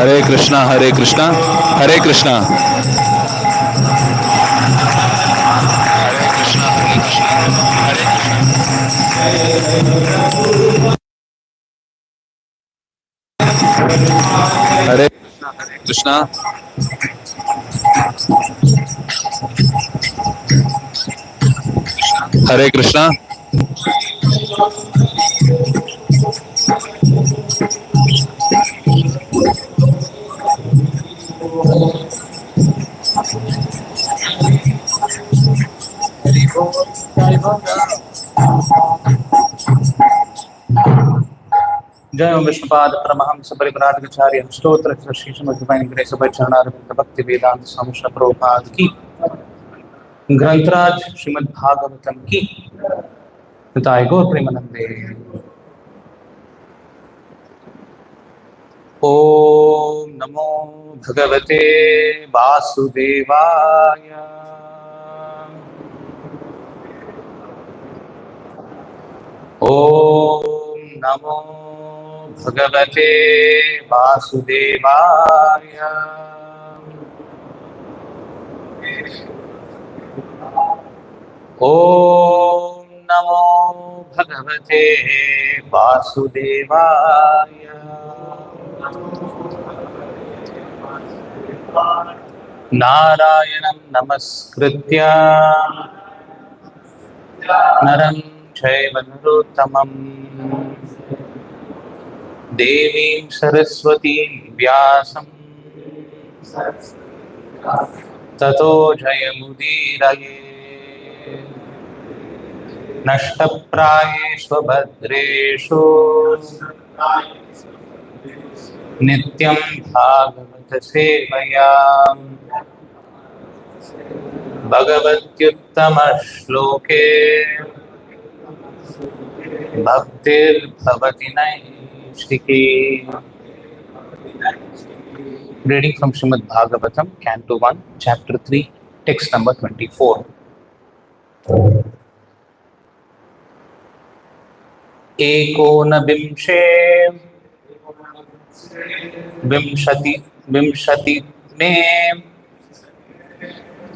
Hare Krishna, Hare Krishna. Hare Krishna. Hare Krishna. जय ओम विष्णुपाद परमहंस परिव्राजकाचार्य स्तोत्र श्री श्रीमद् डिवाइन ग्रेस बाय चरणारविंद भक्ति वेदांत स्वामी श्री प्रभुपाद की ग्रंथराज श्रीमद् भागवतम की हिताय गौर प्रेमानंदे। ओम नमो भगवते वासुदेवाय। ओम नमो भगवते वासुदेवाय। ओम नमो भगवते वासुदेवाय। नारायणं नमस्कृत्य नरं चैव नरोत्तमं देवीं सरस्वतीं व्यासं ततो जयमुदीरये। नष्टप्रायेषु भद्रेषु नित्यं भागवत सेवया भगवत्युत्तम श्लोके भक्तिर्भवति नैष्ठिकी। Reading from Srimad Bhagavatam, Canto 1, Chapter 3, Text number 24. एकोनविंशे विंशति में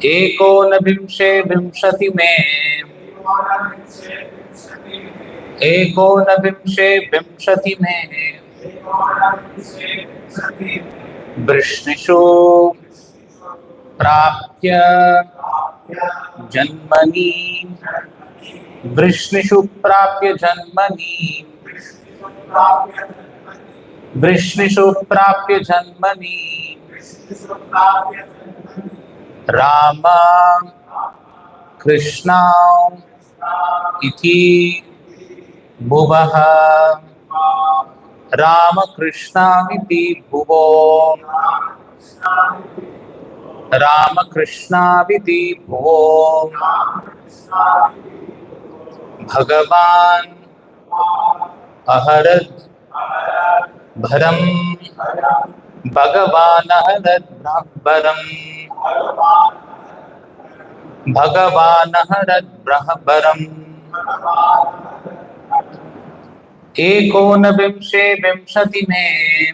एकोनविंशे विंशति में एकोनविंशे विंशति में वृष्णिषु प्राप्य जन्मनि वृष्णिषु प्राप्य जन्मनि वृष्णिषु प्राप्य जन्मनि राम कृष्ण इति भुवः रामकृष्णामिति भुवो रामकृष्णामिति भुवो भगवान् अहरद् भरम भगवान् अहरद् भरम भगवान् अहरद् भरम एकोनविंशे विंशति में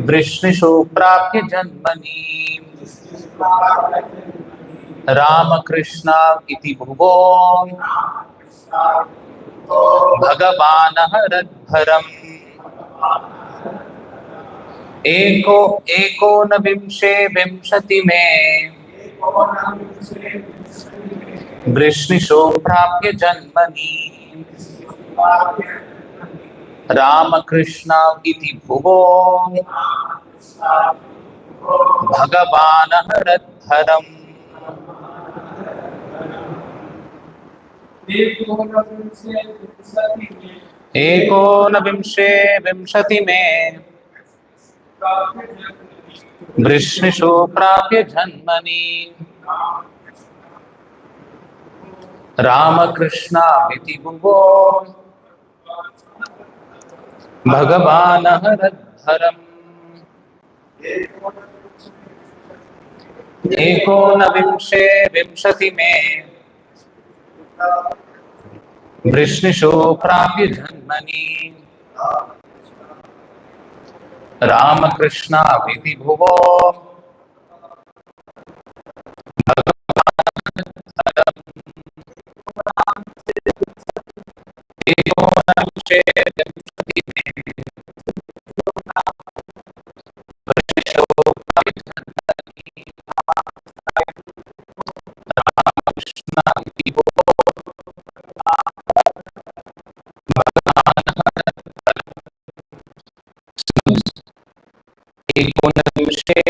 वृष्णिषु प्राप्य जन्मनि रामकृष्ण इति भुवो भगवान् अहरद् भरम एकोनविंशे विंशति में वृष्णिषु प्राप्य जन्मनि रामकृष्ण इति भुवो भगवान् अहरद् भरम एकोनविंशे विंशति में वृष्णिषु प्राप्य जन्मनि रामकृष्ण इति भुवो भगवान् अहरद् भरम एकोनविंशे विंशति में वृष्णिषु प्राप्य जन्मनि रामकृष्ण इति भुवो एकोनविंशे विंशति में वृष्णिषु प्राप्य जन्मनि रामकृष्ण इति भुवो एकोनविंशे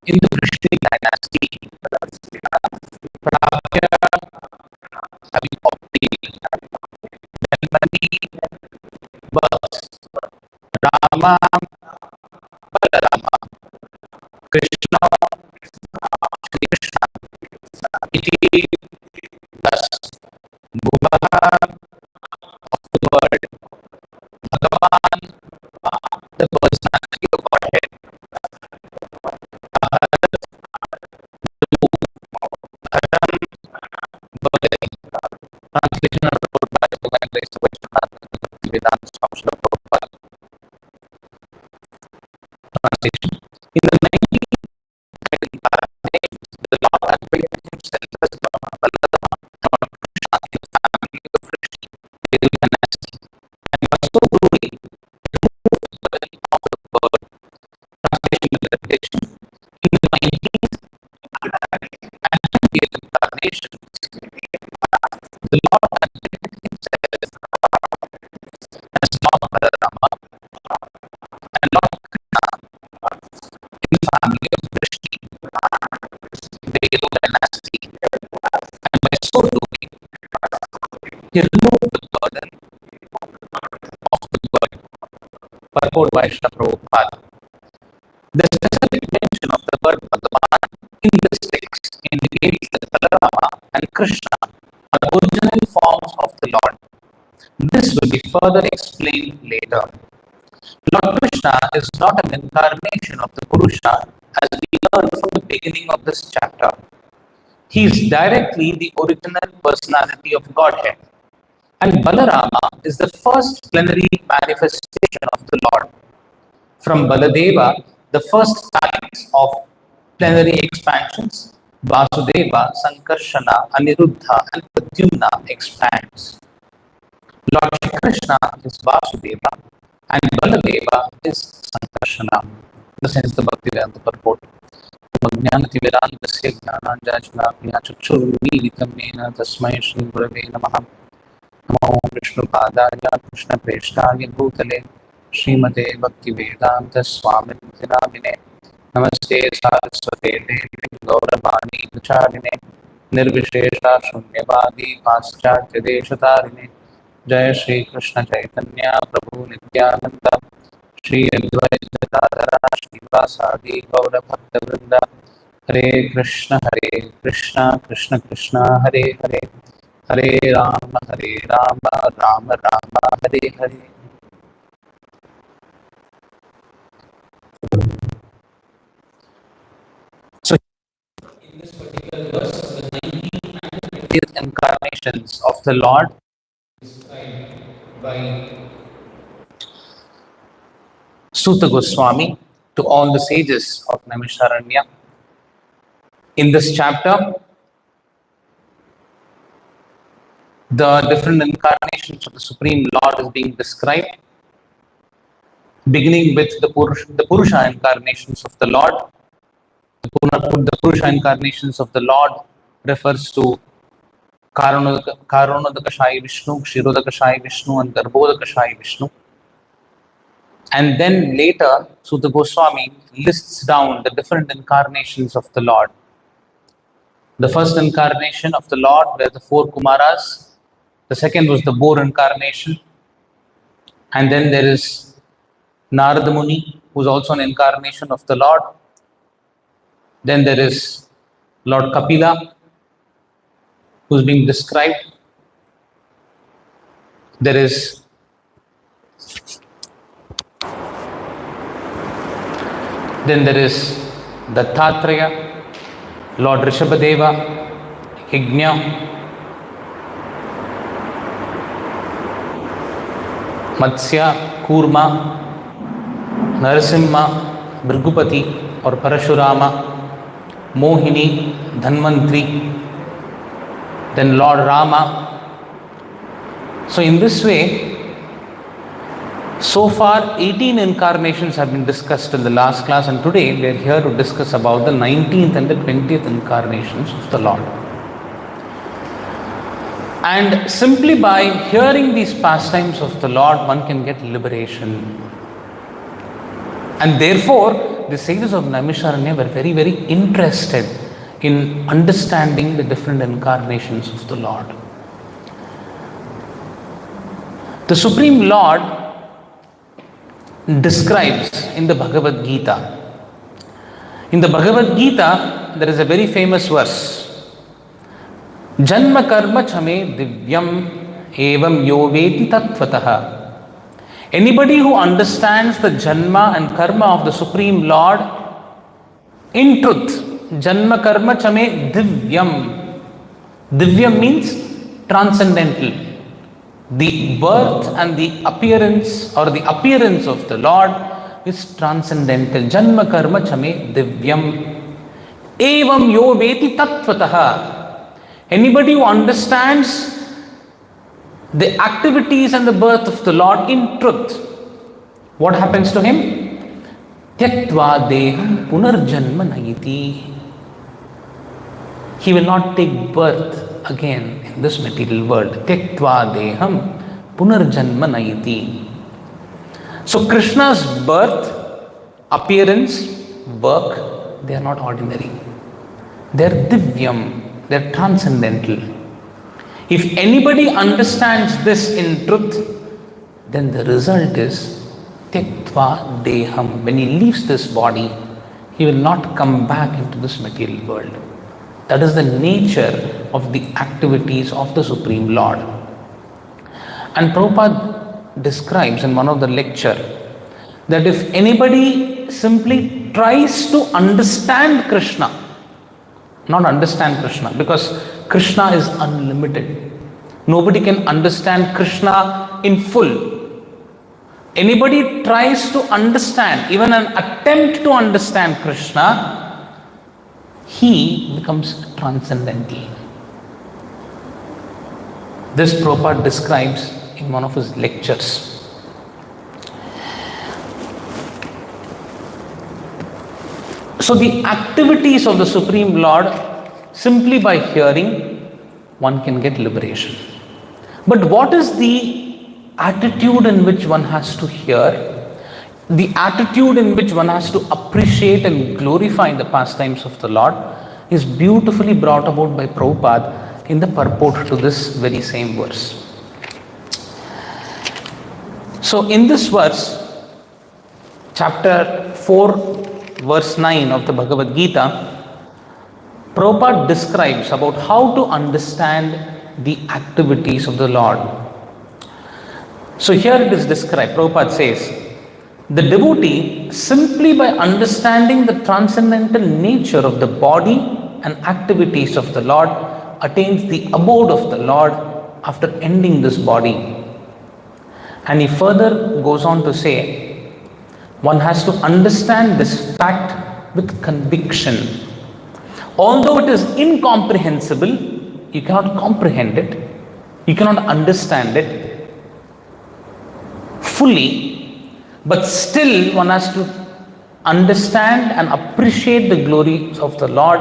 in the Vishnu dynasty प्राप्य अभिभक्ति जन्मनि बस राम बलराम कृष्ण श्री कृष्ण इति बस भुवः of the word भगवान the personality of Godhead translation of the word by the Lakshminath Bhagavatam translation. In the 19th the Lord has made himself as Balaram from Krishna in the family of Vishnu dynasty, and by so doing removed the burden of the word. Translation and repetition. In the 19th and 20th incarnation, the Lord has made himself as Lord Balaram and Lord Krishna in the family of Vishnu dynasty, and by so doing, he removed the burden of the word. Purport by Srila Prabhupada. The specific mention of the word Bhagavan in this text indicates that Balarama and Krishna are original forms of the Lord. This will be further explained later. Lord Krishna is not an incarnation of the Purusha as we learn from the beginning of this chapter. He is directly the original personality of Godhead. And Balarama is the first plenary manifestation of the Lord. From Baladeva, the first types of plenary expansions, Vasudeva, Sankarshana, Aniruddha, and Pradyumna expands. Lord Shri Krishna is Vasudeva and Baladeva is Sankarshana. This is the Bhakti Vedanta purport. Jnanativedantasya jnananjana chakshurmilitam yena tasmai Shri Gurave Namaha. Namo Vishnu Padaya Krishna Preshtaya Bhutale Srimate Bhakti Vedanta Swami Namine. Namaste Saraswate Devi Gauravani Pracharine Nirvishesha Shunyavadi Paschatya Deshatarine. Jai Shri Krishna Chaitanya Prabhu Nityananda Shri Advaita Gadadhara Srivasadi Gaura Bhakta Vrinda. Hare Krishna Krishna Krishna Hare Hare Hare Rama Rama Rama Hare Hare. So in this particular verse, the 19 and 20th incarnations of the Lord described by Suta Goswami to all the sages of Naimisharanya. In this chapter, the different incarnations of the Supreme Lord is being described, beginning with the Purusha incarnations of the Lord. The Purusha incarnations of the Lord refers to Karanodakashai Vishnu, Kshirodakashai Vishnu, and Garbhodakashai Vishnu. And then later, Suta Goswami lists down the different incarnations of the Lord. The first incarnation of the Lord were the 4 Kumaras. The second was the boar incarnation. And then there is Narada Muni, who is also an incarnation of the Lord. Then there is Lord Kapila, who is being described. There is Dattatreya, Lord Rishabhadeva, Yajna, Matsya, Kurma, Narasimha, Bhrigupati or Parashurama, Mohini, Dhanvantri, then Lord Rama. So in this way, so far 18 incarnations have been discussed in the last class, and today we are here to discuss about the 19th and the 20th incarnations of the Lord. And simply by hearing these pastimes of the Lord, one can get liberation. And therefore, the sages of Naimisharanya were very, very interested in understanding the different incarnations of the Lord. The Supreme Lord describes in the Bhagavad Gita. In the Bhagavad Gita, there is a very famous verse. Janma karma chame divyam evam yoveti tattvataha. Anybody who understands the Janma and Karma of the Supreme Lord, in truth, Janma Karma Chame Divyam. Divyam means transcendental. The birth and the appearance or the appearance of the Lord is transcendental. Janma Karma Chame Divyam. Evam Yo Veti Tattvataha. Anybody who understands the activities and the birth of the Lord in truth, what happens to him? Tyaktva deham punarjanma nayiti. He will not take birth again in this material world. Tyaktva deham punarjanma nayiti. So Krishna's birth, appearance, work, they are not ordinary. They are divyam, they are transcendental. If anybody understands this in truth, then the result is Tyaktva Deham. When he leaves this body, he will not come back into this material world. That is the nature of the activities of the Supreme Lord. And Prabhupada describes in one of the lecture that if anybody simply tries to understand Krishna, not understand Krishna, because Krishna is unlimited. Nobody can understand Krishna in full. Anybody tries to understand, even an attempt to understand Krishna, he becomes transcendental. This Prabhupada describes in one of his lectures. So the activities of the Supreme Lord, simply by hearing, one can get liberation. But what is the attitude in which one has to hear? The attitude in which one has to appreciate and glorify the pastimes of the Lord is beautifully brought about by Prabhupada in the purport to this very same verse. So in this verse, chapter 4, verse 9 of the Bhagavad Gita, Prabhupada describes about how to understand the activities of the Lord. So here it is described. Prabhupada says, the devotee, simply by understanding the transcendental nature of the body and activities of the Lord, attains the abode of the Lord after ending this body. And he further goes on to say, one has to understand this fact with conviction. Although it is incomprehensible, you cannot comprehend it, you cannot understand it fully, but still one has to understand and appreciate the glories of the Lord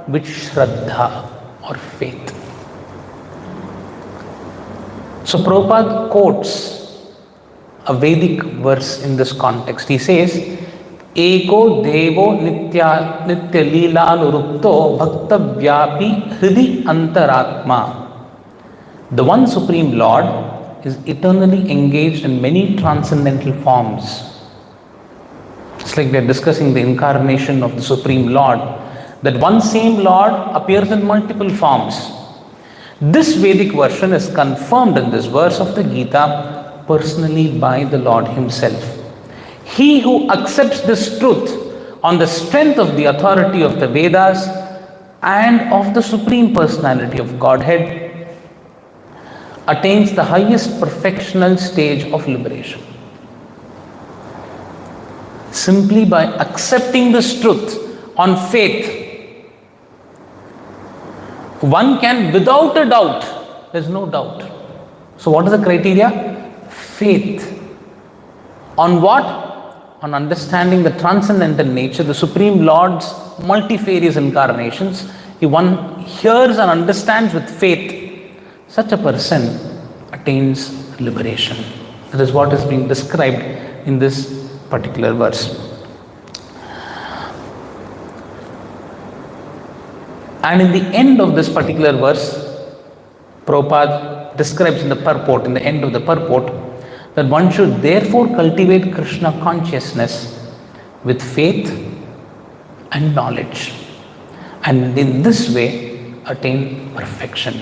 with Shraddha or faith. So Prabhupada quotes a Vedic verse in this context. He says, Eko Devo Nitya Leela Nurupto Bhakta Vyapi Hridi Antaratma. The one Supreme Lord is eternally engaged in many transcendental forms. It's like we are discussing the incarnation of the Supreme Lord, that one same Lord appears in multiple forms. This Vedic version is confirmed in this verse of the Gita personally by the Lord himself. He who accepts this truth on the strength of the authority of the Vedas and of the Supreme Personality of Godhead attains the highest perfectional stage of liberation. Simply by accepting this truth on faith, one can, without a doubt, there is no doubt. So what is the criteria? Faith. On what? On understanding the transcendental nature, the Supreme Lord's multifarious incarnations. If one hears and understands with faith, such a person attains liberation. That is what is being described in this particular verse. And in the end of this particular verse, Prabhupada describes in the purport, in the end of the purport, that one should therefore cultivate Krishna consciousness with faith and knowledge, and in this way attain perfection.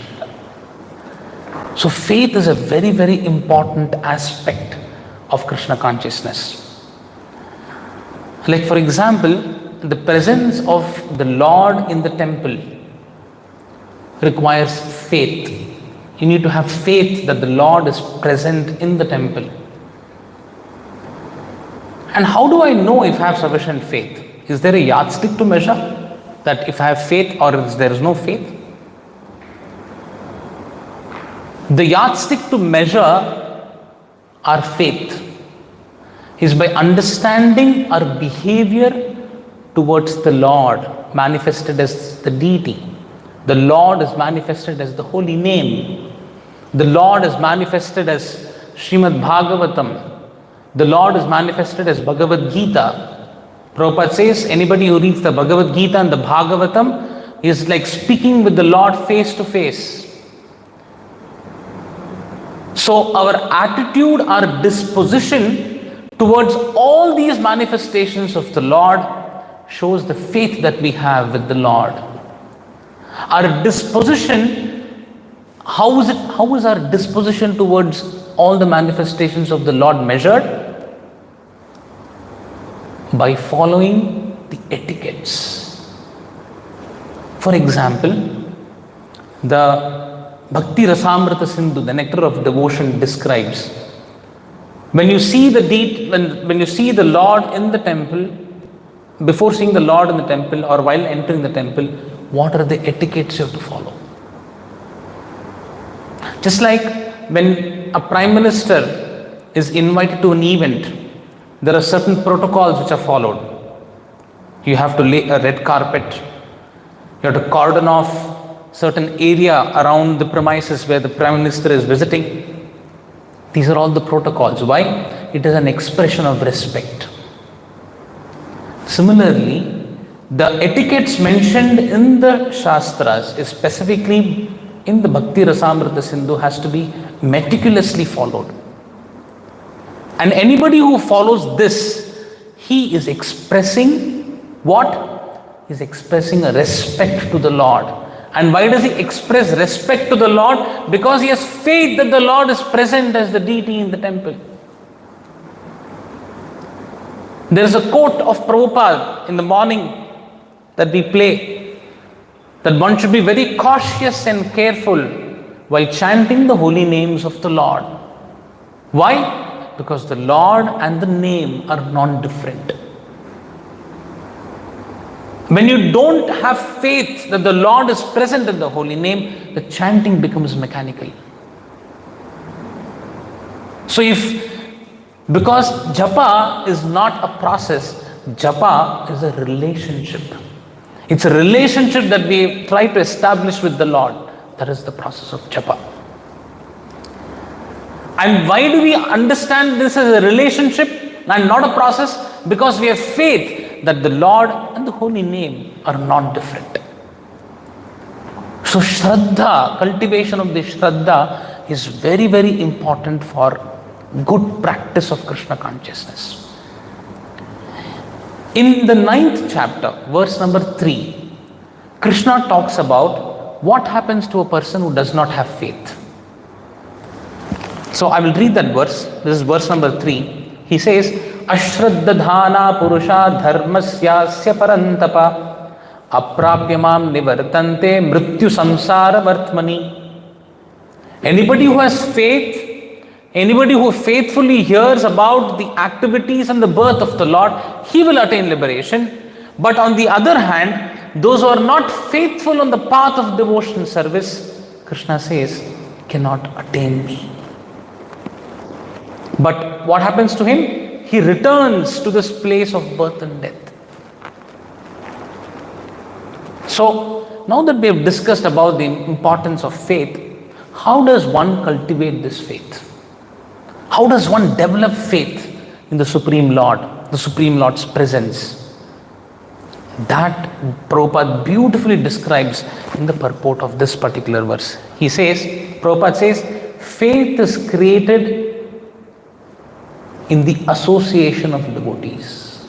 So faith is a very, very important aspect of Krishna consciousness. Like for example, the presence of the Lord in the temple requires faith. You need to have faith that the Lord is present in the temple. And how do I know if I have sufficient faith? Is there a yardstick to measure that if I have faith or if there is no faith? The yardstick to measure our faith is by understanding our behavior towards the Lord manifested as the deity. The Lord is manifested as the holy name. The Lord is manifested as Srimad Bhagavatam. The Lord is manifested as Bhagavad Gita. Prabhupada says anybody who reads the Bhagavad Gita and the Bhagavatam is like speaking with the Lord face to face. So our attitude, our disposition towards all these manifestations of the Lord shows the faith that we have with the Lord. Our disposition, how is our disposition towards all the manifestations of the Lord measured? By following the etiquettes. For example, the Bhakti Rasamrita Sindhu, the nectar of devotion, describes when you see when you see the Lord in the temple, before seeing the Lord in the temple or while entering the temple, what are the etiquettes you have to follow? Just like when a prime minister is invited to an event, there are certain protocols which are followed. You have to lay a red carpet. You have to cordon off certain area around the premises where the prime minister is visiting. These are all the protocols. Why? It is an expression of respect. Similarly, the etiquettes mentioned in the Shastras, is specifically in the Bhakti Rasamrita Sindhu, has to be meticulously followed. And anybody who follows this, he is expressing what? He is expressing a respect to the Lord. And why does he express respect to the Lord? Because he has faith that the Lord is present as the deity in the temple. There is a quote of Prabhupada in the morning that we play, that one should be very cautious and careful while chanting the holy names of the Lord. Why? Because the Lord and the name are non-different. When you don't have faith that the Lord is present in the holy name, the chanting becomes mechanical. So because japa is not a process, japa is a relationship. It's a relationship that we try to establish with the Lord. That is the process of japa. And why do we understand this as a relationship and not a process? Because we have faith that the Lord and the holy name are not different. So Shraddha, cultivation of the Shraddha is very, very important for good practice of Krishna consciousness. In the 9th chapter, verse number 3, Krishna talks about what happens to a person who does not have faith. So I will read that verse. This is verse number 3. He says, Ashraddhana Purusha Dharmasyasya Parantapa Aprapyamam Nivartante Mrityu Samsara Vartmani. Anybody who has faith, anybody who faithfully hears about the activities and the birth of the Lord, he will attain liberation. But on the other hand, those who are not faithful on the path of devotion service, Krishna says, cannot attain me. But what happens to him? He returns to this place of birth and death. So, now that we have discussed about the importance of faith, how does one cultivate this faith? How does one develop faith in the Supreme Lord, the Supreme Lord's presence? That Prabhupada beautifully describes in the purport of this particular verse. He says, Prabhupada says, faith is created in the association of devotees.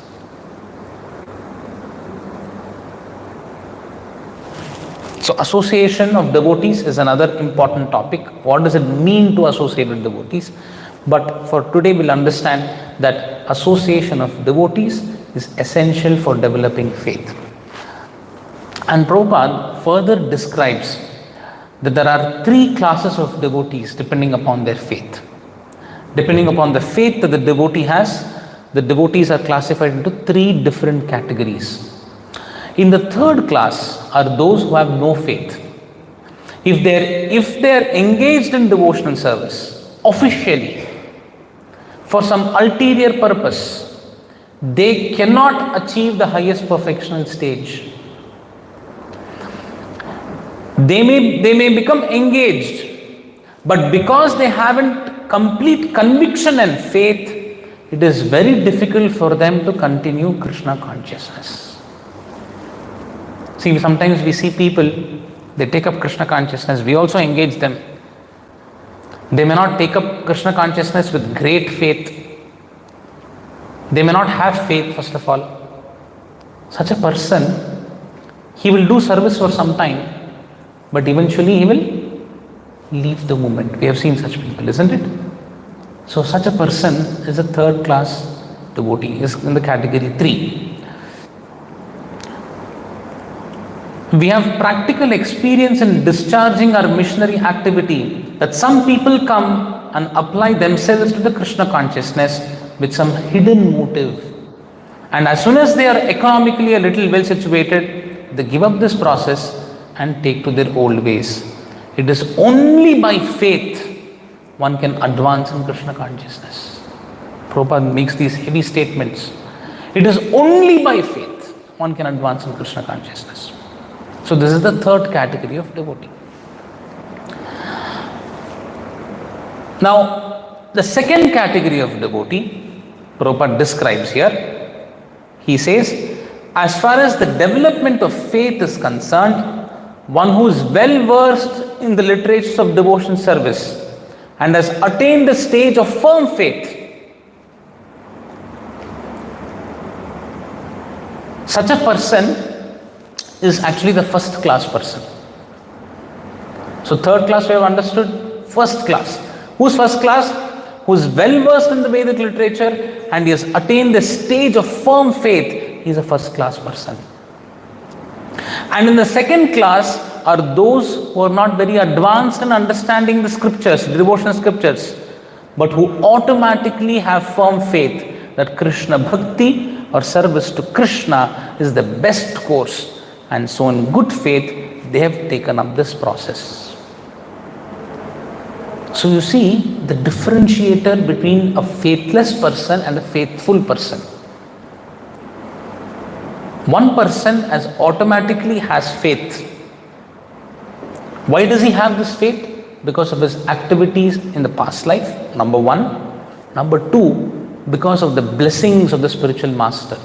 So association of devotees is another important topic. What does it mean to associate with devotees? But for today we'll understand that association of devotees is essential for developing faith. And Prabhupada further describes that there are 3 classes of devotees depending upon their faith. Depending upon the faith that the devotee has, the devotees are classified into 3 different categories. In the 3rd class are those who have no faith. If they're engaged in devotional service officially for some ulterior purpose, they cannot achieve the highest perfectional stage. They may become engaged, but because they haven't complete conviction and faith, it is very difficult for them to continue Krishna consciousness. See, sometimes we see people, they take up Krishna consciousness, we also engage them. They may not take up Krishna consciousness with great faith. They may not have faith, first of all. Such a person, he will do service for some time, but eventually he will leave the movement. We have seen such people, isn't it? So such a person is a 3rd class devotee, is in the category 3. We have practical experience in discharging our missionary activity, that some people come and apply themselves to the Krishna consciousness with some hidden motive. And as soon as they are economically a little well situated, they give up this process and take to their old ways. It is only by faith one can advance in Krishna consciousness. Prabhupada makes these heavy statements. It is only by faith one can advance in Krishna consciousness. So this is the third category of devotee. Now, the second category of devotee, Prabhupada describes here. He says, as far as the development of faith is concerned, one who is well versed in the literatures of devotion service and has attained the stage of firm faith, such a person is actually the first class person. So third class we have understood, first class. Who's first class? Who is well versed in the Vedic literature and he has attained the stage of firm faith. He is a first class person. And in the second class are those who are not very advanced in understanding the scriptures, the devotional scriptures, but who automatically have firm faith that Krishna Bhakti or service to Krishna is the best course. And so in good faith, they have taken up this process. So you see the differentiator between a faithless person and a faithful person. One person automatically has faith. Why does he have this faith? Because of his activities in the past life, number one. Number two, because of the blessings of the spiritual master.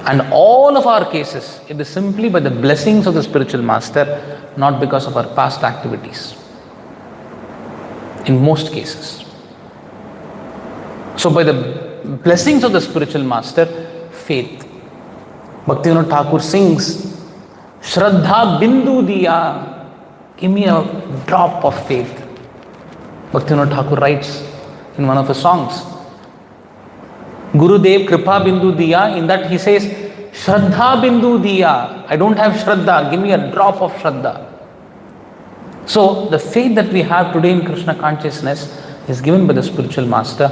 And all of our cases, it is simply by the blessings of the spiritual master, not because of our past activities. In most cases. So by the blessings of the spiritual master, faith. Bhaktivinoda Thakur sings, Shraddha Bindu Diya, give me a drop of faith. Bhaktivinoda Thakur writes in one of his songs, Gurudev Kripa Bindu Diya, in that he says, Shraddha Bindu Diya, I don't have Shraddha, give me a drop of Shraddha. So the faith that we have today in Krishna consciousness is given by the spiritual master,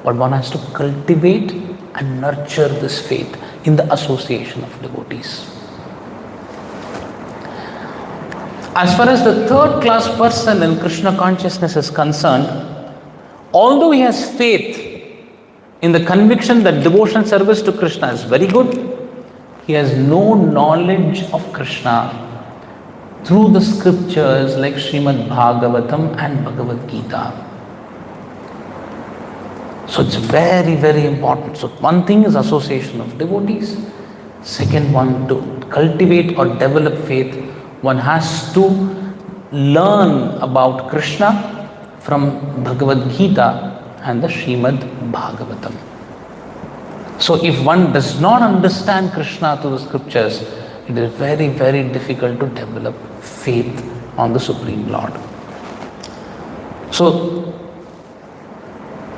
but one has to cultivate and nurture this faith in the association of devotees. As far as the third class person in Krishna consciousness is concerned, although he has faith in the conviction that devotion service to Krishna is very good, he has no knowledge of Krishna through the scriptures like Srimad Bhagavatam and Bhagavad Gita. So it's very, very important. So one thing is association of devotees. Second one, to cultivate or develop faith, one has to learn about Krishna from Bhagavad Gita and the Srimad Bhagavatam. So if one does not understand Krishna through the scriptures, it is very, very difficult to develop faith on the Supreme Lord. So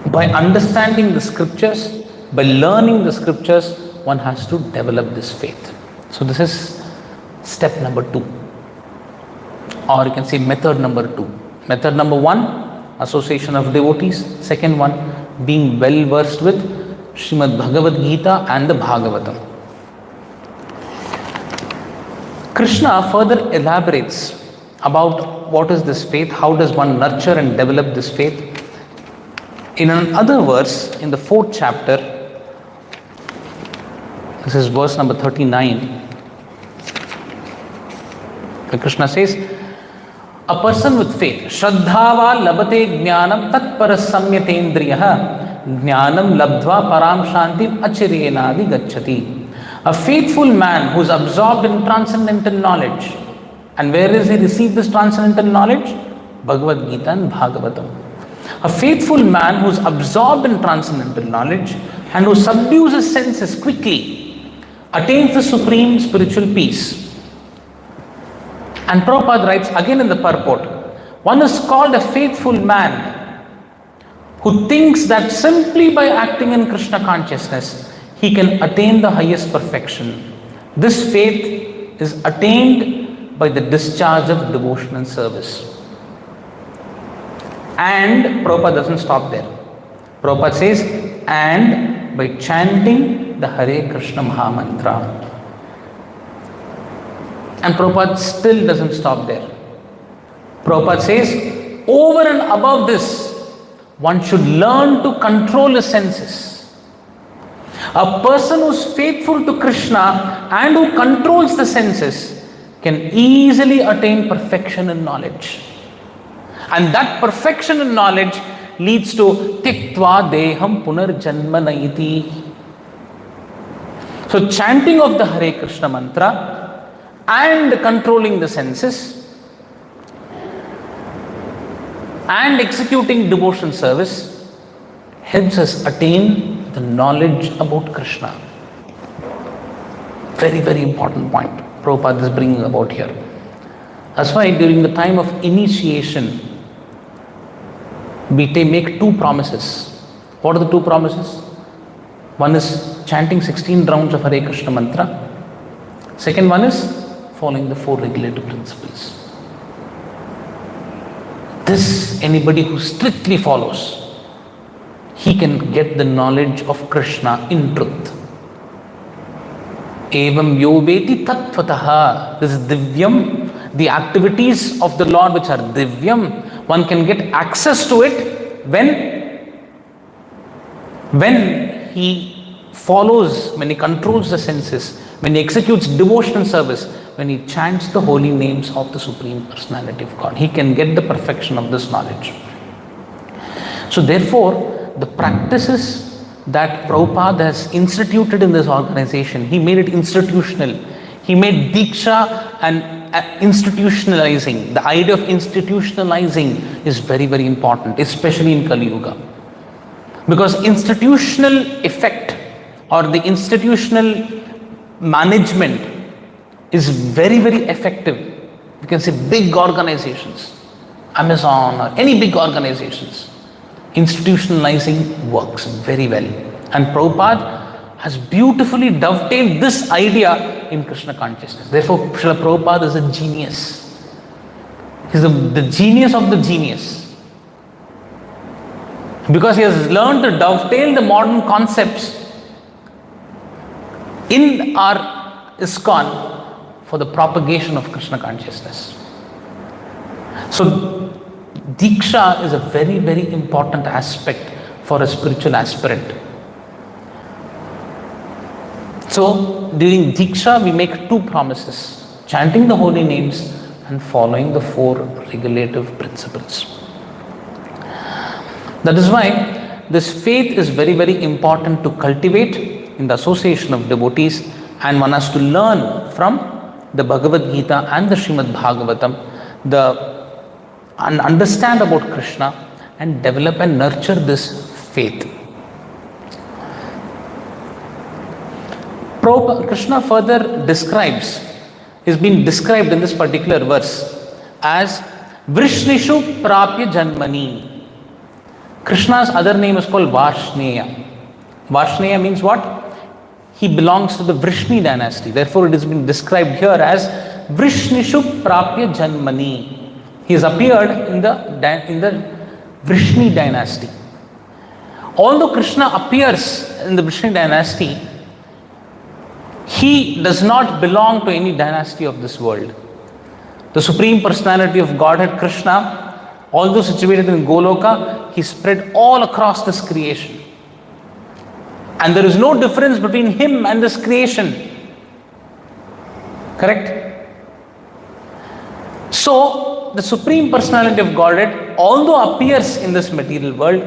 by understanding the scriptures, by learning the scriptures, one has to develop this faith. So this is step number 2. Or you can say method number 2. Method number 1, association of devotees. Second one, being well versed with Srimad Bhagavad Gita and the Bhagavatam. Krishna further elaborates about what is this faith, how does one nurture and develop this faith. In another verse, in the 4th chapter, this is verse number 39, where Krishna says, a person with faith, Shraddhava labate jnanam tatparas samyatendriyaha jnanam labdva param shantim achirenadi gacchati. A faithful man who is absorbed in transcendental knowledge. And where is he received this transcendental knowledge? Bhagavad Gita and Bhagavatam. A faithful man who is absorbed in transcendental knowledge and who subdues his senses quickly attains the supreme spiritual peace. And Prabhupada writes again in the purport, one is called a faithful man who thinks that simply by acting in Krishna consciousness, he can attain the highest perfection. This faith is attained by the discharge of devotion and service. And Prabhupada doesn't stop there. Prabhupada says, and by chanting the Hare Krishna Maha Mantra. And Prabhupada still doesn't stop there. Prabhupada says, over and above this, one should learn to control his senses. A person who is faithful to Krishna and who controls the senses can easily attain perfection in knowledge. And that perfection in knowledge leads to tiktva deham punarjanma naiti. So chanting of the Hare Krishna mantra and controlling the senses and executing devotion service helps us attain the knowledge about Krishna. Very, very important point Prabhupada is bringing about here. That's why during the time of initiation, we make two promises. What are the two promises? One is chanting 16 rounds of Hare Krishna mantra. Second one is following the 4 regulative principles. This, anybody who strictly follows, he can get the knowledge of Krishna in truth. Evam yoveti tattvataha. This is divyam. The activities of the Lord which are divyam, one can get access to it when he follows, when he controls the senses, when he executes devotion and service, when he chants the holy names of the Supreme Personality of God. He can get the perfection of this knowledge. So therefore, the practices that Prabhupada has instituted in this organization, he made it institutional. He made Diksha and institutionalizing. The idea of institutionalizing is very, very important, especially in Kali Yuga. Because institutional effect or the institutional management is very, very effective. You can say big organizations, Amazon or any big organizations, institutionalizing works very well. And Prabhupada has beautifully dovetailed this idea in Krishna consciousness. Therefore, Srila Prabhupada is a genius. He's the genius of the genius. Because he has learned to dovetail the modern concepts in our ISKCON for the propagation of Krishna consciousness. So, Diksha is a very, very important aspect for a spiritual aspirant. So, during Diksha, we make two promises: chanting the holy names and following the 4 regulative principles. That is why this faith is very, very important to cultivate in the association of devotees, and one has to learn from the Bhagavad Gita and the Srimad Bhagavatam, and understand about Krishna and develop and nurture this faith. Krishna further is being described in this particular verse as Vrishnishu Prapya Janmani. Krishna's other name is called Varshneya. Varshneya means what? He belongs to the Vrishni dynasty. Therefore, it is being described here as Vrishnishu Prapya Janmani. He has appeared in the Vrishni dynasty. Although Krishna appears in the Vrishni dynasty, he does not belong to any dynasty of this world. The Supreme Personality of Godhead, Krishna, although situated in Goloka, he spread all across this creation. And there is no difference between him and this creation. Correct? So, the Supreme Personality of Godhead, although appears in this material world,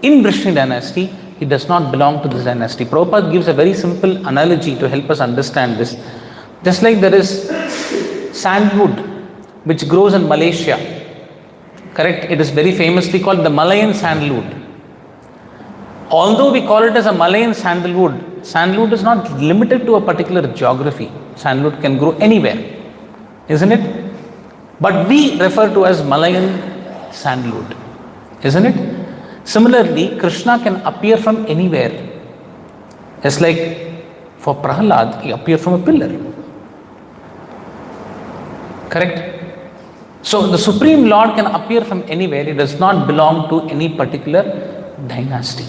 in Vrishni dynasty, he does not belong to this dynasty. Prabhupada gives a very simple analogy to help us understand this. Just like there is sandalwood which grows in Malaysia. Correct? It is very famously called the Malayan sandalwood. Although we call it as a Malayan sandalwood, sandalwood is not limited to a particular geography. Sandalwood can grow anywhere, isn't it? But we refer to as Malayan sandalwood, isn't it? Similarly, Krishna can appear from anywhere. Just like for Prahlad, he appeared from a pillar. Correct? So the Supreme Lord can appear from anywhere. He does not belong to any particular dynasty.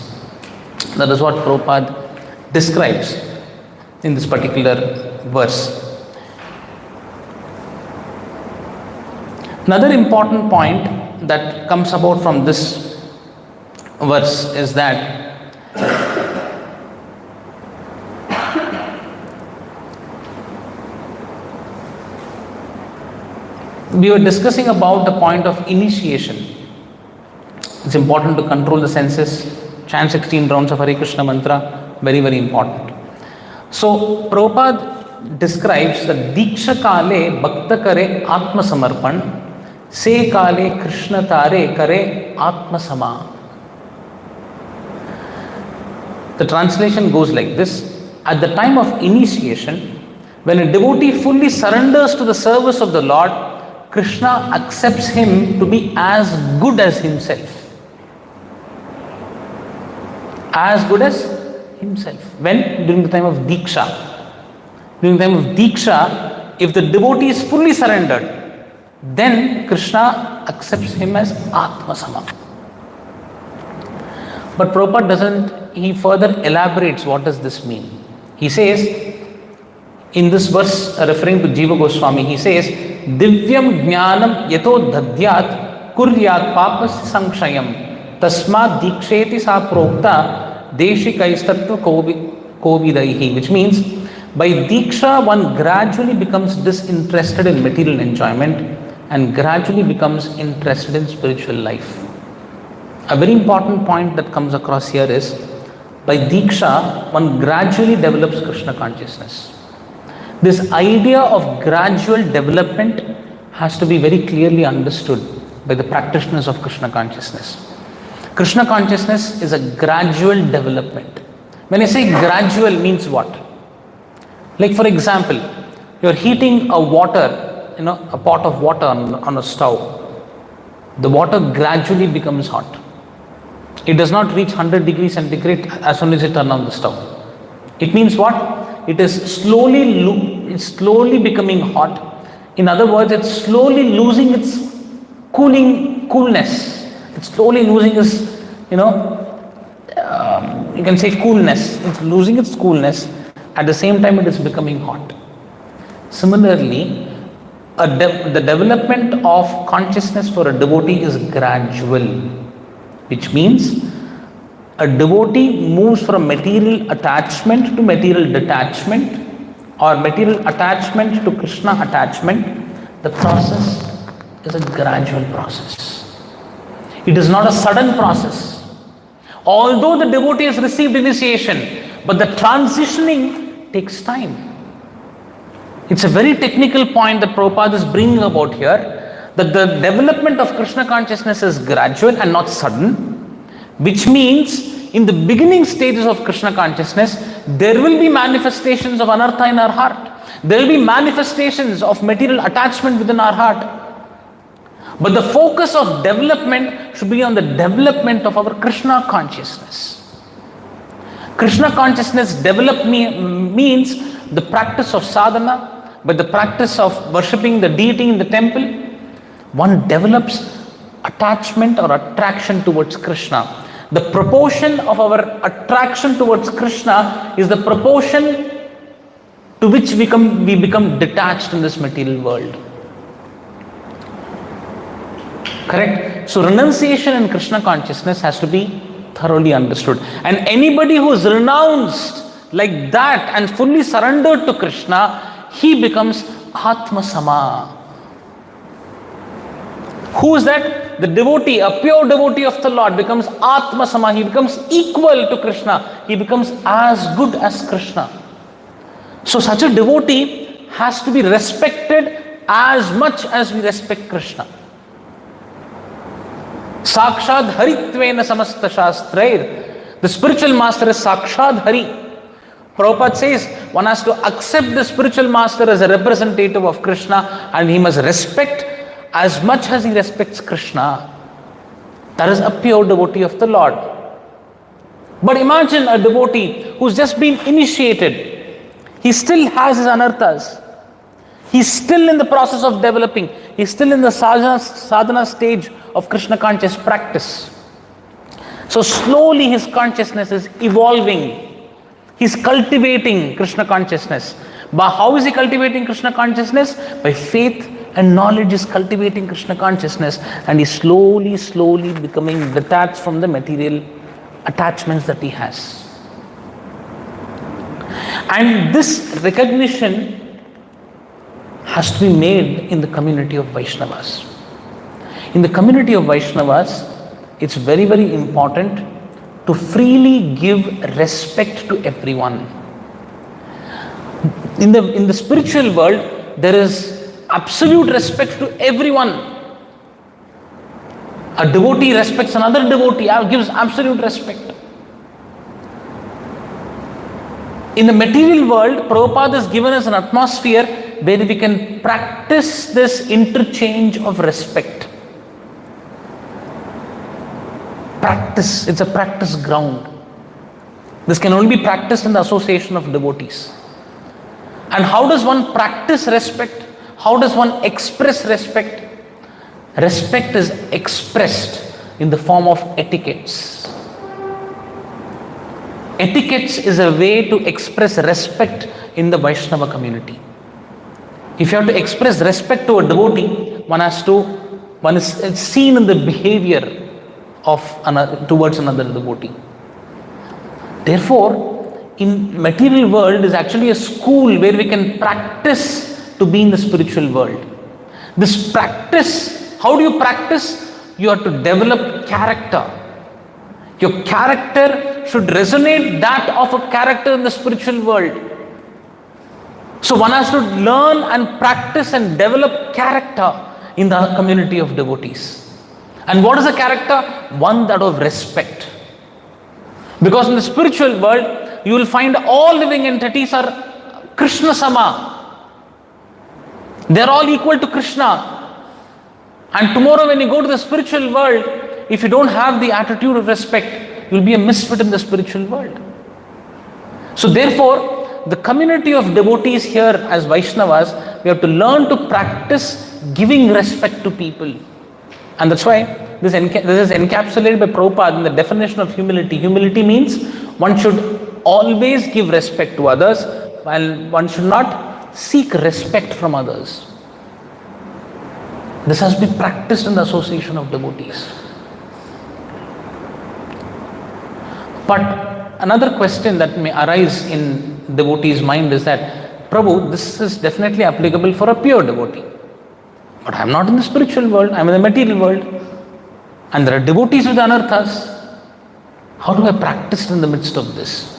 That is what Prabhupada describes in this particular verse. Another important point that comes about from this verse is that we were discussing about the point of initiation. It's important to control the senses, chant 16 rounds of Hare Krishna mantra, very, very important. So, Prabhupada describes that Diksha Kale Bhakta Kare Atma Samarpan, Se Kale Krishna Tare Kare Atma Sama. The translation goes like this: at the time of initiation, when a devotee fully surrenders to the service of the Lord, Krishna accepts him to be as good as himself. As good as himself. When? During the time of Diksha. During the time of Diksha, if the devotee is fully surrendered, then Krishna accepts him as Atma Sama. But Prabhupada doesn't, he further elaborates what does this mean. He says, in this verse referring to Jiva Goswami, he says, Divyam Jnanam Yato Dhadyat Kuryat Papas Sankshayam Tasma Diksheti Sa Prokta Deshikaistatva Kovidaihi, which means by Diksha one gradually becomes disinterested in material enjoyment and gradually becomes interested in spiritual life. A very important point that comes across here is by Diksha one gradually develops Krishna consciousness. This idea of gradual development has to be very clearly understood by the practitioners of Krishna consciousness. Krishna consciousness is a gradual development. When I say gradual, means what? Like for example, you're heating a pot of water on a stove. The water gradually becomes hot. It does not reach 100 degrees centigrade as soon as you turn on the stove. It means what? It is slowly becoming hot. In other words, it's slowly losing its coolness. It's slowly losing its, you can say coolness. It's losing its coolness. At the same time, it is becoming hot. Similarly, the development of consciousness for a devotee is gradual, which means a devotee moves from material attachment to material detachment or material attachment to Krishna attachment. The process is a gradual process. It is not a sudden process. Although the devotee has received initiation, but the transitioning takes time. It's a very technical point that Prabhupada is bringing about here, that the development of Krishna consciousness is gradual and not sudden, which means in the beginning stages of Krishna consciousness, there will be manifestations of anartha in our heart. There will be manifestations of material attachment within our heart. But the focus of development should be on the development of our Krishna consciousness. Krishna consciousness means the practice of sadhana, by the practice of worshipping the deity in the temple, one develops attachment or attraction towards Krishna. The proportion of our attraction towards Krishna is the proportion to which we become detached in this material world. Correct? So renunciation in Krishna consciousness has to be thoroughly understood. And anybody who is renounced like that and fully surrendered to Krishna, he becomes Atma Sama. Who is that? The devotee, a pure devotee of the Lord becomes Atma Sama. He becomes equal to Krishna. He becomes as good as Krishna. So such a devotee has to be respected as much as we respect Krishna. Sakshad Haritvena Samasta Shastrair. The spiritual master is Sakshad Hari. Prabhupada says one has to accept the spiritual master as a representative of Krishna and he must respect as much as he respects Krishna. That is a pure devotee of the Lord. But imagine a devotee who's just been initiated. He still has his anarthas. He's still in the process of developing. He's still in the sadhana stage of Krishna conscious practice. So slowly his consciousness is evolving. He's cultivating Krishna consciousness. But how is he cultivating Krishna consciousness? By faith and knowledge is cultivating Krishna consciousness, and he's slowly becoming detached from the material attachments that he has. And this recognition has to be made in the community of Vaishnavas. In the community of Vaishnavas, it's very, very important to freely give respect to everyone. In the spiritual world, there is absolute respect to everyone. A devotee respects another devotee, gives absolute respect. In the material world, Prabhupada has given us an atmosphere where we can practice this interchange of respect. Practice, it's a practice ground. This can only be practiced in the association of devotees. And how does one practice respect? How does one express respect? Respect is expressed in the form of etiquettes. Etiquettes is a way to express respect in the Vaishnava community. If you have to express respect to a devotee, one is seen in the behavior towards another devotee. Therefore, in material world is actually a school where we can practice to be in the spiritual world. This practice, how do you practice? You have to develop character. Your character should resonate that of a character in the spiritual world. So one has to learn and practice and develop character in the community of devotees. And what is a character? One that of respect. Because in the spiritual world, you will find all living entities are Krishna Sama. They are all equal to Krishna. And tomorrow when you go to the spiritual world, if you don't have the attitude of respect, you will be a misfit in the spiritual world. So therefore, the community of devotees here as Vaishnavas, we have to learn to practice giving respect to people. And that's why this is encapsulated by Prabhupada in the definition of humility. Humility means one should always give respect to others, while one should not seek respect from others. This has to be practiced in the association of devotees. But another question that may arise in devotee's mind is that, Prabhu, this is definitely applicable for a pure devotee. But I am not in the spiritual world, I am in the material world. And there are devotees with anarthas. How do I practice in the midst of this?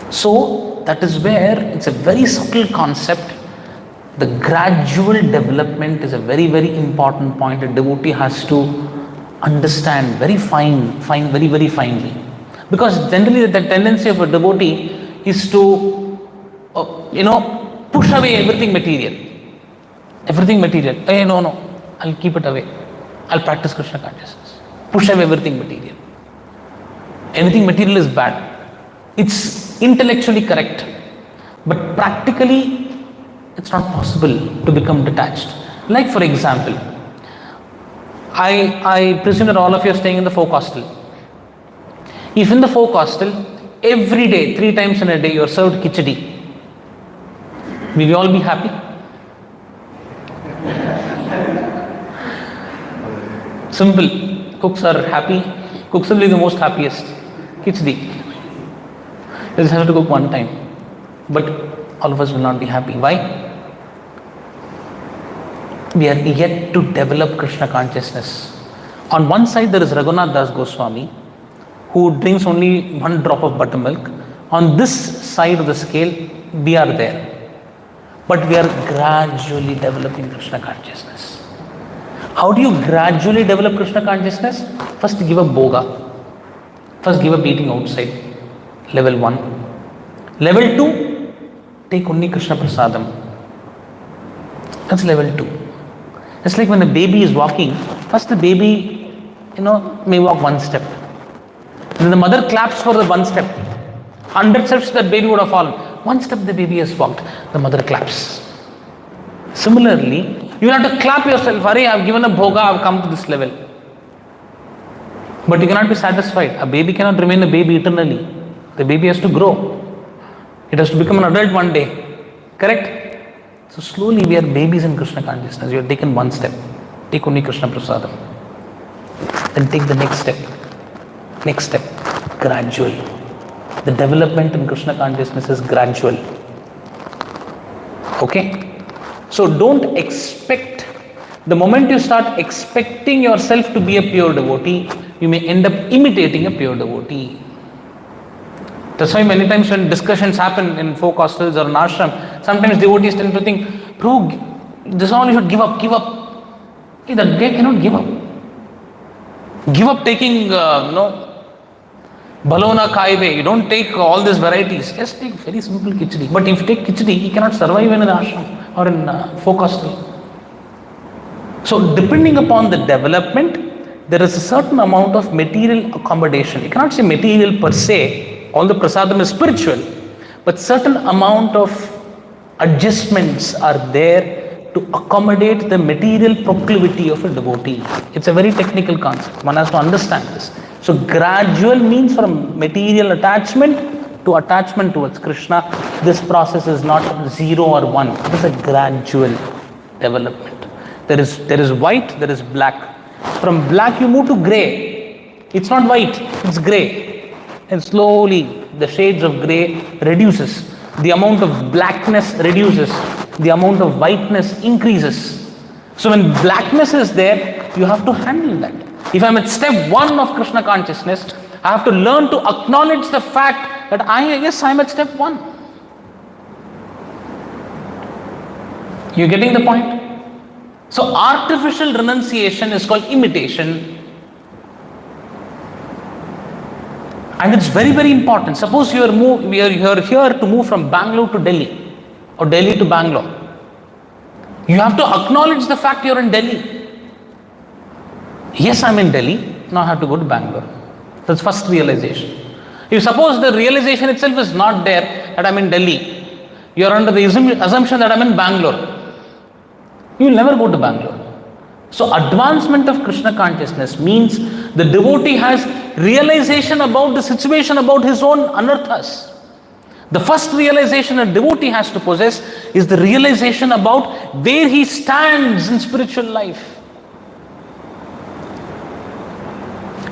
So that is where it's a very subtle concept. The gradual development is a very, very important point. A devotee has to understand very very, very finely. Because generally the tendency of a devotee is to, push away everything material. Everything material. Hey, no, I'll keep it away. I'll practice Krishna consciousness. Push away everything material. Anything material is bad. It's intellectually correct. But practically, it's not possible to become detached. Like for example, I presume that all of you are staying in the folk hostel. If in the folk hostel, every day, 3 times in a day, you are served khichdi, will you all be happy? Simple. Cooks are happy. Cooks will be the most happiest. Khichdi. You just have to cook one time. But all of us will not be happy. Why? We are yet to develop Krishna consciousness. On one side there is Raghunath Das Goswami, who drinks only 1 drop of buttermilk. On this side of the scale, we are there. But we are gradually developing Krishna consciousness. How do you gradually develop Krishna consciousness? First give up boga. First give up eating outside. Level 1. Level 2, take only Krishna prasadam. That's level 2. It's like when a baby is walking, first the baby, may walk 1 step. Then the mother claps for the 1 step. 100 steps the baby would have fallen. 1 step the baby has walked, the mother claps. Similarly, you will have to clap yourself. Hare, I have given a bhoga, I have come to this level. But you cannot be satisfied. A baby cannot remain a baby eternally. The baby has to grow. It has to become an adult one day. Correct? So slowly we are babies in Krishna consciousness. You have taken one step. Take only Krishna Prasadam. Then take the next step. Next step. Gradual. The development in Krishna consciousness is gradual. Okay? So don't expect, the moment you start expecting yourself to be a pure devotee, you may end up imitating a pure devotee. That's why many times when discussions happen in folk hostels or in ashram, sometimes devotees tend to think, Prabhu, this is all you should give up, give up. Hey, that guy cannot give up. Give up taking, balona kaive. You don't take all these varieties. Just take very simple khichdi. But if you take khichdi, he cannot survive in an ashram or in folk hostel. So depending upon the development, there is a certain amount of material accommodation. You cannot say material per se. All the prasadam is spiritual. But certain amount of adjustments are there to accommodate the material proclivity of a devotee. It's a very technical concept. One has to understand this. So gradual means from material attachment to attachment towards Krishna. This process is not 0 or 1. It is a gradual development. There is white, there is black. From black you move to grey. It's not white, it's grey. And slowly the shades of grey reduces. The amount of blackness reduces. The amount of whiteness increases. So when blackness is there, you have to handle that. If I'm at step 1 of Krishna consciousness, I have to learn to acknowledge the fact that I'm at step 1. You getting the point? So artificial renunciation is called imitation. And it's very, very important. Suppose you are here to move from Bangalore to Delhi or Delhi to Bangalore. You have to acknowledge the fact you're in Delhi. Yes, I'm in Delhi. Now I have to go to Bangalore. That's first realization. If suppose the realization itself is not there that I'm in Delhi, you are under the assumption that I'm in Bangalore. You will never go to Bangalore. So advancement of Krishna consciousness means the devotee has realization about the situation, about his own anarthas. The first realization a devotee has to possess is the realization about where he stands in spiritual life.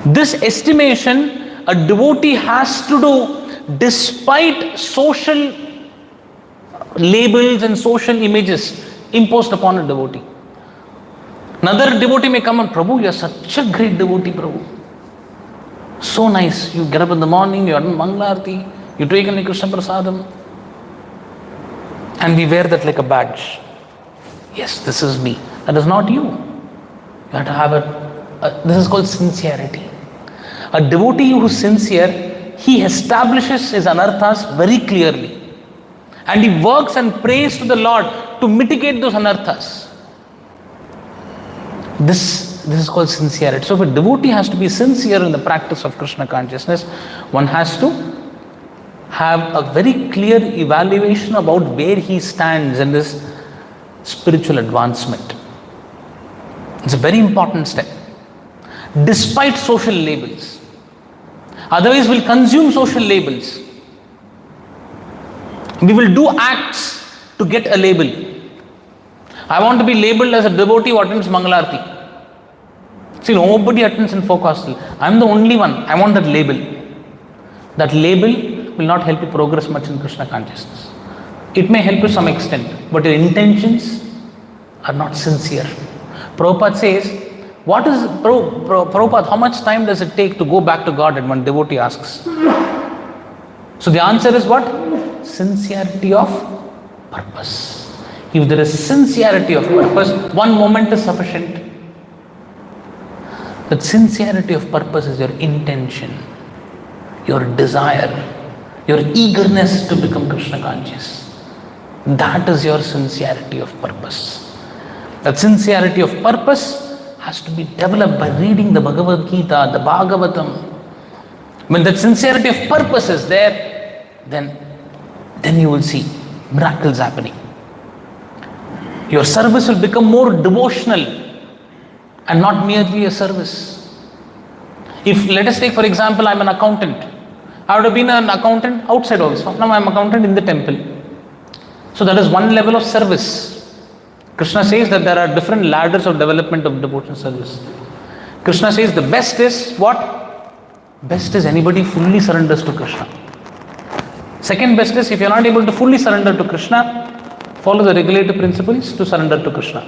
This estimation a devotee has to do despite social labels and social images imposed upon a devotee. Another devotee may come and, Prabhu, you are such a great devotee, Prabhu. So nice. You get up in the morning, you are in Mangalarti, you take in Krishna Prasadam, and we wear that like a badge. Yes, this is me. That is not you. You have to have this is called sincerity. A devotee who is sincere, he establishes his anarthas very clearly. And he works and prays to the Lord to mitigate those anarthas. This is called sincerity. So if a devotee has to be sincere in the practice of Krishna consciousness, one has to have a very clear evaluation about where he stands in this spiritual advancement. It's a very important step. Despite social labels. Otherwise we'll consume social labels. We will do acts to get a label. I want to be labeled as a devotee who attends Mangalarti. See, nobody attends in folk hostel. I'm the only one. I want that label. That label will not help you progress much in Krishna consciousness. It may help you to some extent, but your intentions are not sincere. Prabhupada says, Prabhupada, how much time does it take to go back to God? And one devotee asks. So the answer is what? Sincerity of purpose. If there is sincerity of purpose, one moment is sufficient. That sincerity of purpose is your intention, your desire, your eagerness to become Krishna conscious. That is your sincerity of purpose. That sincerity of purpose has to be developed by reading the Bhagavad Gita, the Bhagavatam. When that sincerity of purpose is there, then you will see miracles happening. Your service will become more devotional and not merely a service. If, let us take for example, I'm an accountant. I would have been an accountant outside also. Now I'm an accountant in the temple. So that is one level of service. Krishna says that there are different ladders of development of devotional service. Krishna says the best is what? Best is anybody fully surrenders to Krishna. Second best is if you are not able to fully surrender to Krishna, follow the regulative principles to surrender to Krishna.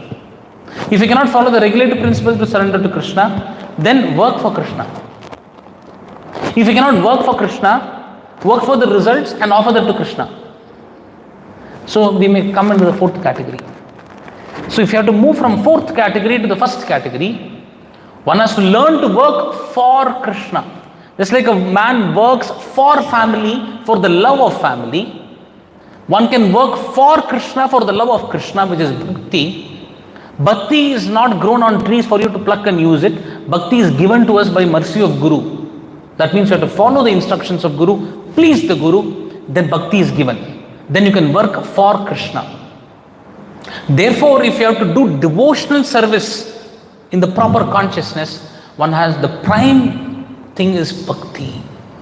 If you cannot follow the regulative principles to surrender to Krishna, then work for Krishna. If you cannot work for Krishna, work for the results and offer that to Krishna. So we may come into the fourth category. So if you have to move from fourth category to the first category, one has to learn to work for Krishna. Just like a man works for family, for the love of family, one can work for Krishna for the love of Krishna, which is bhakti. Bhakti is not grown on trees for you to pluck and use it. Bhakti is given to us by mercy of Guru. That means you have to follow the instructions of Guru, please the Guru, then bhakti is given. Then you can work for Krishna. Therefore, if you have to do devotional service in the proper consciousness, one has the prime thing is bhakti.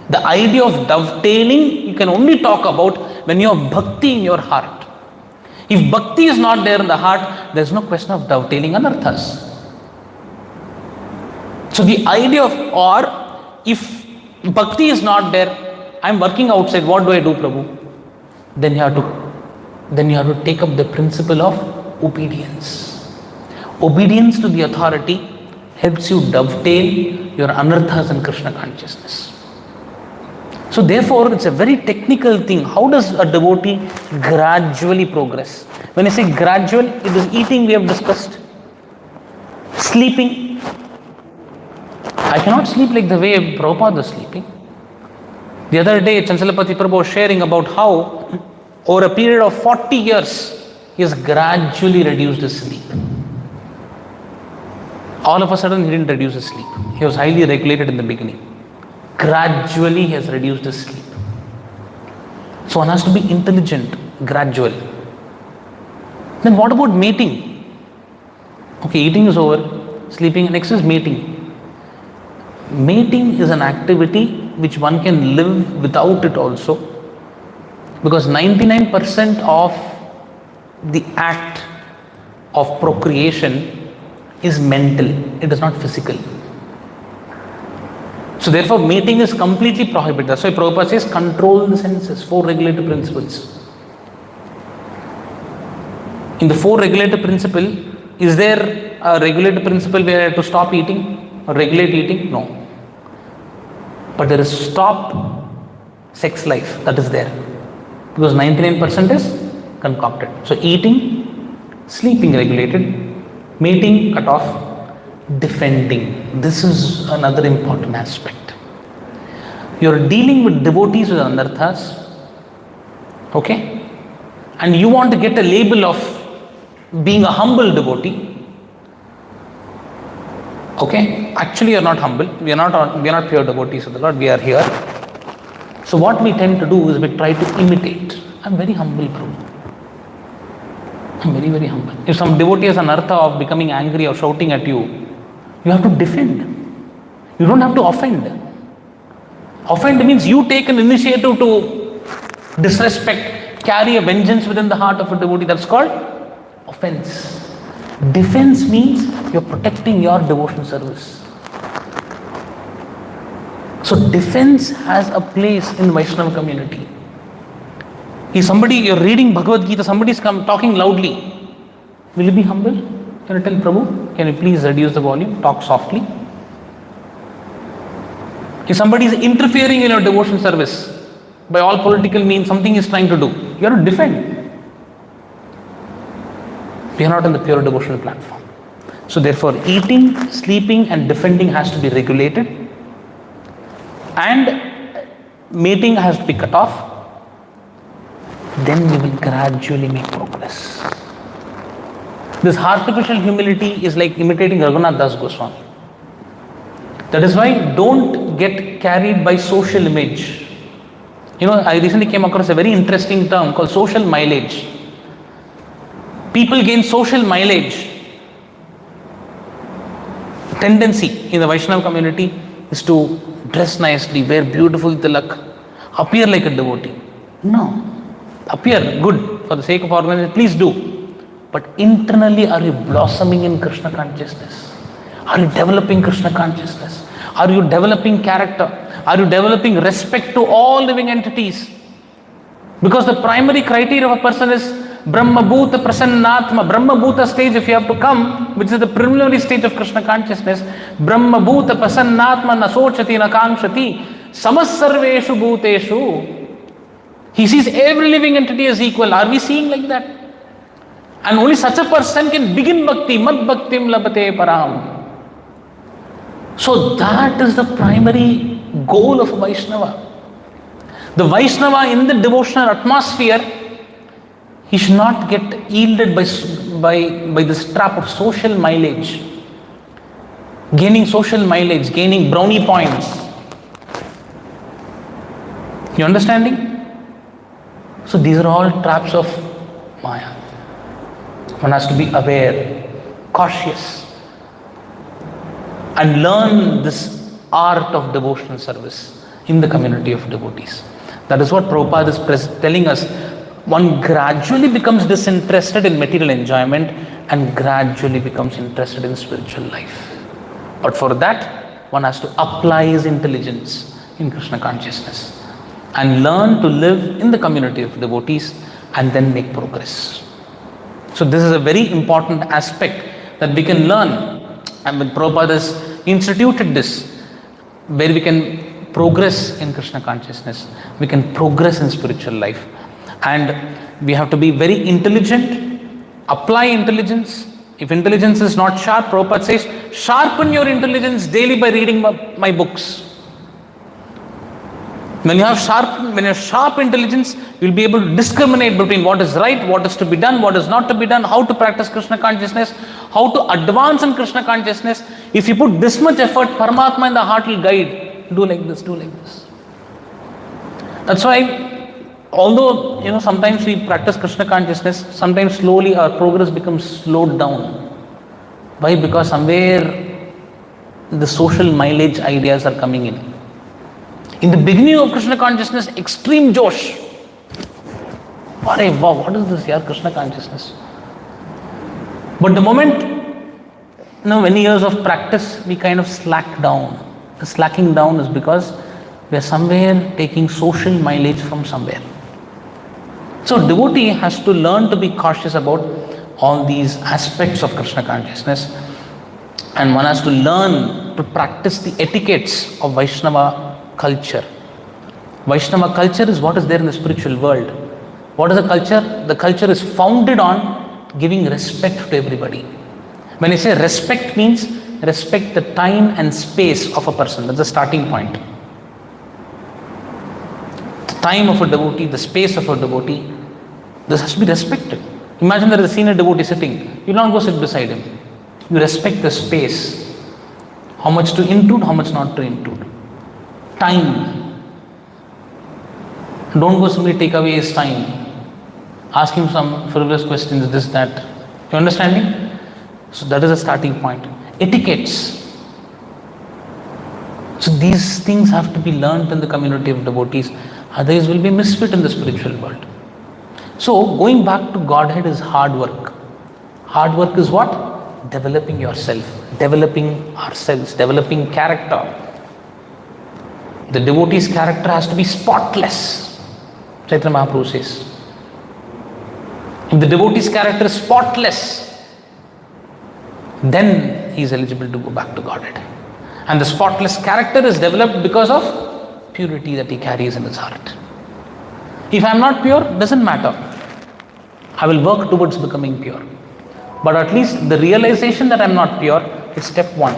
The idea of dovetailing you can only talk about when you have bhakti in your heart. If bhakti is not there in the heart, there is no question of dovetailing anarthas. So the idea of, or if bhakti is not there, I am working outside, what do I do, Prabhu? Then you have to take up the principle of obedience. Obedience to the authority helps you dovetail your anarthas and Krishna consciousness. So therefore, it's a very technical thing. How does a devotee gradually progress? When I say gradual, it is eating we have discussed. Sleeping. I cannot sleep like the way Prabhupada is sleeping. The other day, Chansalapati Prabhu was sharing about how over a period of 40 years, he has gradually reduced his sleep. All of a sudden, he didn't reduce his sleep. He was highly regulated in the beginning. Gradually, he has reduced his sleep. So one has to be intelligent, gradual. Then what about mating? Okay, eating is over, sleeping, next is mating. Mating is an activity which one can live without it also, because 99% of the act of procreation is mental, it is not physical. So therefore mating is completely prohibited. That's why Prabhupada says control the senses, 4 regulative principles. In the 4 regulative principle, is there a regulative principle where I have to stop eating or regulate eating? No. But there is stop sex life, that is there. Because 99% is concocted. So eating, sleeping regulated, mating cut off, defending. This is another important aspect. You are dealing with devotees with anarthas, okay? And you want to get a label of being a humble devotee. Okay, actually you are not humble. We are not pure devotees of the Lord. We are here. So what we tend to do is we try to imitate. I am very humble, Prabhu. I am very, very humble. If some devotee has an artha of becoming angry or shouting at you, you have to defend. You don't have to offend. Offend means you take an initiative to disrespect, carry a vengeance within the heart of a devotee. That's called offense. Defense means you're protecting your devotional service. So defense has a place in Vaishnava community. If somebody, you're reading Bhagavad Gita, somebody is talking loudly, will you be humble? Can you tell Prabhu, can you please reduce the volume, talk softly? If somebody is interfering in your devotion service, by all political means, something is trying to do, you have to defend. We are not on the pure devotional platform. So therefore, eating, sleeping and defending has to be regulated, and mating has to be cut off. Then we will gradually make progress. This artificial humility is like imitating Raghunath Das Goswami. That is why don't get carried by social image. You know, I recently came across a very interesting term called social mileage. People gain social mileage. Tendency in the Vaishnava community is to dress nicely, wear beautiful tilak, appear like a devotee. No. Appear good for the sake of organization, please do. But internally, are you blossoming in Krishna consciousness? Are you developing Krishna consciousness? Are you developing character? Are you developing respect to all living entities? Because the primary criteria of a person is Brahma Bhuta Prasannatma. Brahma Bhuta stage, if you have to come, which is the preliminary stage of Krishna consciousness, Brahma Bhuta Prasannatma Nasochati Nakamshati Samasarveshu Bhuteshu. He sees every living entity as equal. Are we seeing like that? And only such a person can begin bhakti. Mad bhaktim labate param. So that is the primary goal of a Vaishnava. The Vaishnava in the devotional atmosphere, he should not get yielded by this trap of social mileage. Gaining social mileage, gaining brownie points. You understanding? So these are all traps of Maya. One has to be aware, cautious, and learn this art of devotional service in the community of devotees. That is what Prabhupada is telling us. One gradually becomes disinterested in material enjoyment and gradually becomes interested in spiritual life. But for that, one has to apply his intelligence in Krishna consciousness and learn to live in the community of devotees and then make progress. So this is a very important aspect that we can learn, and when Prabhupada has instituted this, where we can progress in Krishna consciousness, we can progress in spiritual life. And we have to be very intelligent, apply intelligence. If intelligence is not sharp, Prabhupada says, sharpen your intelligence daily by reading my books. When you have sharp intelligence, you will be able to discriminate between what is right, what is to be done, what is not to be done, how to practice Krishna consciousness, how to advance in Krishna consciousness. If you put this much effort, Paramatma in the heart will guide. Do like this, do like this. That's why, although sometimes we practice Krishna consciousness, sometimes slowly our progress becomes slowed down. Why? Because somewhere the social mileage ideas are coming in. In the beginning of Krishna consciousness, extreme Josh. Wow, what is this here, Krishna consciousness? But the moment, many years of practice, we kind of slack down. The slacking down is because we are somewhere taking social mileage from somewhere. So devotee has to learn to be cautious about all these aspects of Krishna consciousness, and one has to learn to practice the etiquettes of Vaishnava culture. Vaishnava culture is what is there in the spiritual world. What is the culture? The culture is founded on giving respect to everybody. When I say respect, means respect the time and space of a person. That's the starting point. The time of a devotee, the space of a devotee, this has to be respected. Imagine there is a senior devotee sitting. You will not go sit beside him. You respect the space. How much to intrude, how much not to intrude. Time. Don't go simply take away his time. Ask him some frivolous questions, this, that. You understanding? So that is the starting point. Etiquettes. So these things have to be learnt in the community of devotees. Otherwise we'll be misfit in the spiritual world. So going back to Godhead is hard work. Hard work is what? Developing yourself, developing ourselves, developing character. The devotee's character has to be spotless. Chaitanya Mahaprabhu says. If the devotee's character is spotless, then he is eligible to go back to Godhead. And the spotless character is developed because of purity that he carries in his heart. If I am not pure, doesn't matter. I will work towards becoming pure. But at least the realization that I am not pure is step one.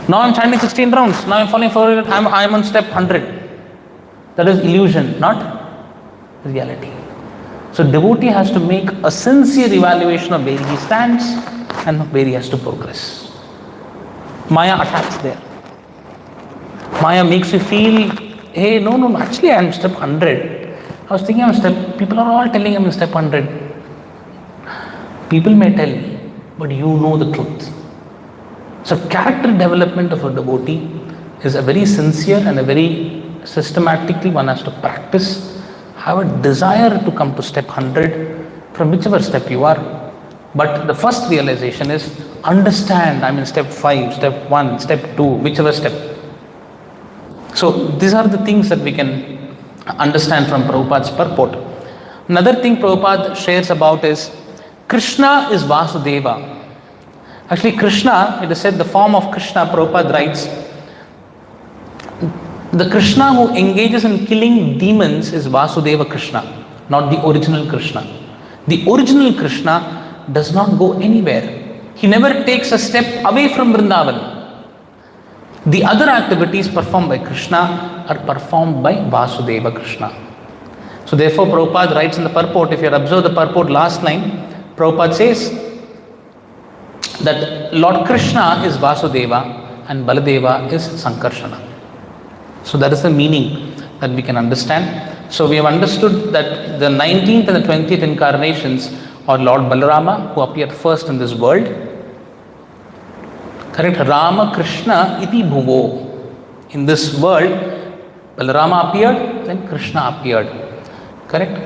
Now I am chanting 16 rounds. Now I am falling for it. I am on step 100. That is illusion, not reality. So devotee has to make a sincere evaluation of where he stands and where he has to progress. Maya attacks there. Maya makes you feel, hey, no, actually I am step 100. I was thinking I am people are all telling I am in step 100. People may tell, but you know the truth. So character development of a devotee is a very sincere and a very systematically one has to practice, have a desire to come to step 100 from whichever step you are. But the first realization is understand I'm in step 5, step 1, step 2, whichever step. So these are the things that we can understand from Prabhupada's purport. Another thing Prabhupada shares about is Krishna is Vasudeva. Actually, Krishna, it is said the form of Krishna, Prabhupada writes, the Krishna who engages in killing demons is Vasudeva Krishna, not the original Krishna. The original Krishna does not go anywhere. He never takes a step away from Vrindavan. The other activities performed by Krishna are performed by Vasudeva Krishna. So therefore, Prabhupada writes in the purport, if you observe the purport last line, Prabhupada says that Lord Krishna is Vasudeva and Baladeva is Sankarshana. So that is the meaning that we can understand. So we have understood that the 19th and the 20th incarnations are Lord Balarama, who appeared first in this world. Correct? Rama Krishna iti bhuvo. In this world, Balarama appeared, then Krishna appeared. Correct?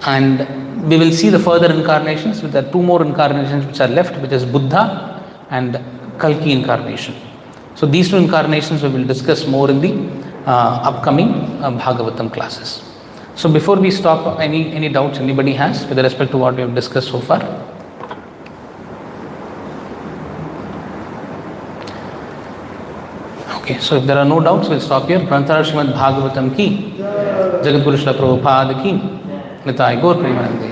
And we will see the further incarnations. There are 2 more incarnations which are left, which is Buddha and Kalki incarnation. So these 2 incarnations we will discuss more in the upcoming Bhagavatam classes. So before we stop, any doubts anybody has with respect to what we have discussed so far? Okay, so if there are no doubts, we'll stop here. Grantara Srimad Bhagavatam ki, Jagadguru Srila Prabhupada ki, Nitai Gaur Premanande.